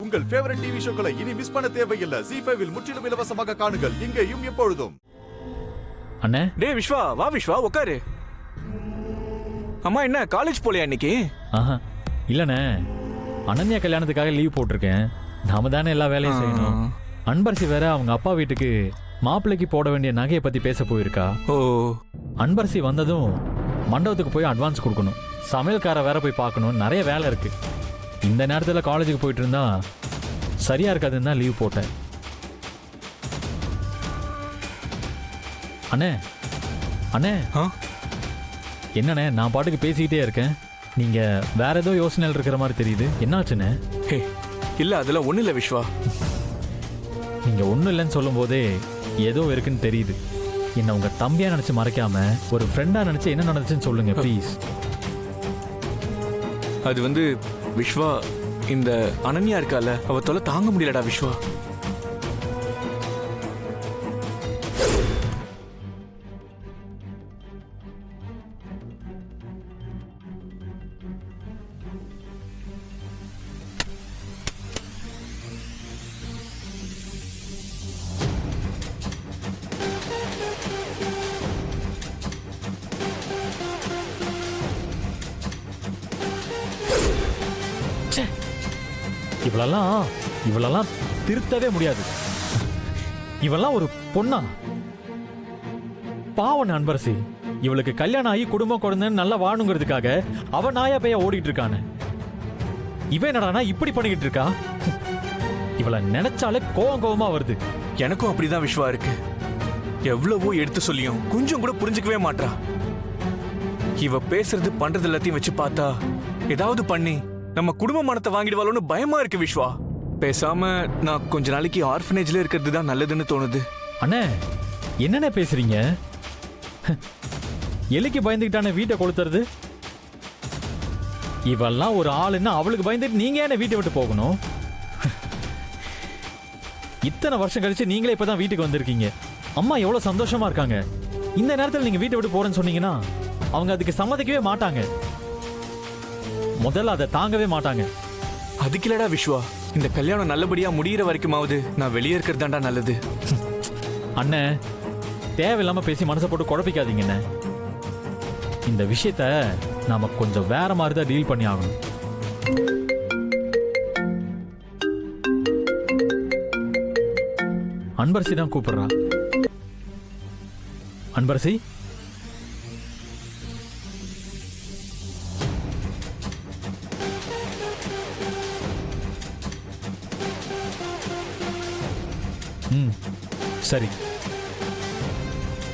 உங்கள் favourite TV ஷோக்களை இனி miss பண்ண தேவையில்லை. ZEE5 இல் முற்றிலும் இலவசமாக காணுங்கள். இங்கேயும் எப்பொழுதும். அண்ணே, டேய் விஸ்வா, வா விஸ்வா, உட்காரு. அம்மா என்ன காலேஜ் போலையா இன்னைக்கு? ஆஹா இல்லண்ணே, அனன்யா கல்யாணத்துக்காக லீவ் போட்டிருக்கேன். நாம தானே எல்லா வேலையும் செய்யணும். அன்பரசி வேற அவங்க அப்பா வீட்டுக்கு மாப்பிள்ளைக்கு போட வேண்டிய நகையை பத்தி பேச போயிருக்கா. ஓ, அன்பரசி வந்ததும் மண்டபத்துக்கு போய் அட்வான்ஸ் கொடுக்கணும். சமையல்கார வேற போய் பார்க்கணும். நிறைய வேலை இருக்கு. இந்த நேரத்தில் காலேஜுக்கு போயிட்டு இருந்தா சரியா இருக்காதுன்னு தான் லீவ் போட்டேன். அண்ணே அண்ணே என்னண்ணே, நான் பாட்டுக்கு பேசிக்கிட்டே இருக்கேன். நீங்க வேற ஏதோ யோசனையில் இருக்கிற மாதிரி தெரியுது. என்னாச்சுண்ணே? ஹே இல்ல, அதெல்லாம் ஒண்ணு இல்ல விஸ்வா. நீங்க ஒன்றும் இல்லைன்னு சொல்லும் போதே ஏதோ இருக்குன்னு தெரியுது. என்ன உங்க தம்பியா நினைச்சு மறைக்காம ஒரு ஃப்ரெண்டா நினைச்சு என்ன நடந்துச்சுன்னு சொல்லுங்க ப்ளீஸ். அது வந்து விஸ்வா, இந்த அனன்யா இருக்கால, அவ தொலை தாங்க முடியலடா விஸ்வா. இவளெல்லாம் திருத்தவே முடியாது. இவெல்லாம் ஒரு பொண்ணா? பாவன் அன்பரசி, இவளுக்கு கல்யாணம் ஆகி குடும்பம் குழந்தைன்னு நல்லா வாணுங்கிறதுக்காக அவ நாயா பைய ஓடிட்டு இருக்கானு. இவன் என்னடானா இப்படி பண்ணிக்கிட்டு இருக்கா? இவளை நினைச்சாலே கோவமா வருது. எனக்கும் அப்படிதான் விஸ்வா இருக்கு. எவ்வளவோ எடுத்து சொல்லியும் கொஞ்சம் கூட புரிஞ்சுக்கவே மாட்டா. இவ பேசுறது பண்றது எல்லாத்தையும் வச்சு பார்த்தா ஏதாவது பண்ணி நம்ம குடும்ப மனத்தை வாங்கிடுவாளோன்னு பயமா இருக்கு விஸ்வா. பேசாம நான் கொஞ்ச நாளைக்கு ஆர்ஃபனேஜ்ல இருக்கிறது தான் நல்லதுன்னு தோணுது. அண்ணே என்னென்ன பேசுறீங்க? எலிக்கு பயந்துக்கிட்டானே வீட்டை கொளுத்துறது. இவெல்லாம் ஒரு ஆளுன்னா அவளுக்கு பயந்துட்டு நீங்க என்ன வீட்டை விட்டு போகணும்? இத்தனை வருஷம் கழிச்சு நீங்களே இப்பதான் வீட்டுக்கு வந்திருக்கீங்க. அம்மா எவ்வளவு சந்தோஷமா இருக்காங்க. இந்த நேரத்தில் நீங்க வீட்டை விட்டு போறேன்னு சொன்னீங்கன்னா அவங்க அதுக்கு சம்மதிக்கவே மாட்டாங்க. முதல்ல அதை தாங்கவே மாட்டாங்க. அதுக்கில்லடா விஸ்வா, இந்த கல்யாணம் நல்லபடியா முடியிற வரைக்குமாவது நான் வெளியே இருக்கிறதாண்டா நல்லது. அண்ணே தேவையில்லாம பேசி மனசை போட்டு குழப்பிக்காதீங்க. என்ன இந்த விஷயத்த நாம கொஞ்சம் வேற மாதிரி தான் டீல் பண்ணி ஆகணும். அன்பரசி தான் கூப்பிடுறா. அன்பரசி, சரி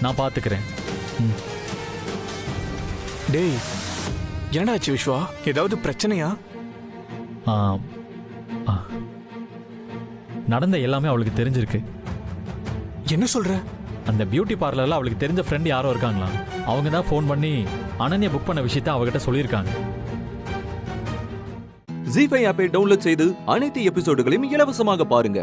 நான் பாத்துக்கிறேன். டேய் என்னடாச்சு விஸ்வா, ஏதாவது பிரச்சனையா? நடந்த எல்லாமே அவளுக்கு தெரிஞ்சிருக்கு. என்ன சொல்ற? அந்த பியூட்டி பார்லர்ல அவளுக்கு தெரிஞ்ச ஃப்ரெண்ட் யாரோ இருக்காங்களா, அவங்க தான் ஃபோன் பண்ணி அனன்யா புக் பண்ண விஷயத்த அவகிட்ட சொல்லியிருக்காங்க. ZEE5 ஆப்பை டவுன்லோட் செய்து அனைத்து எபிசோடுகளையும் இலவசமாக பாருங்க.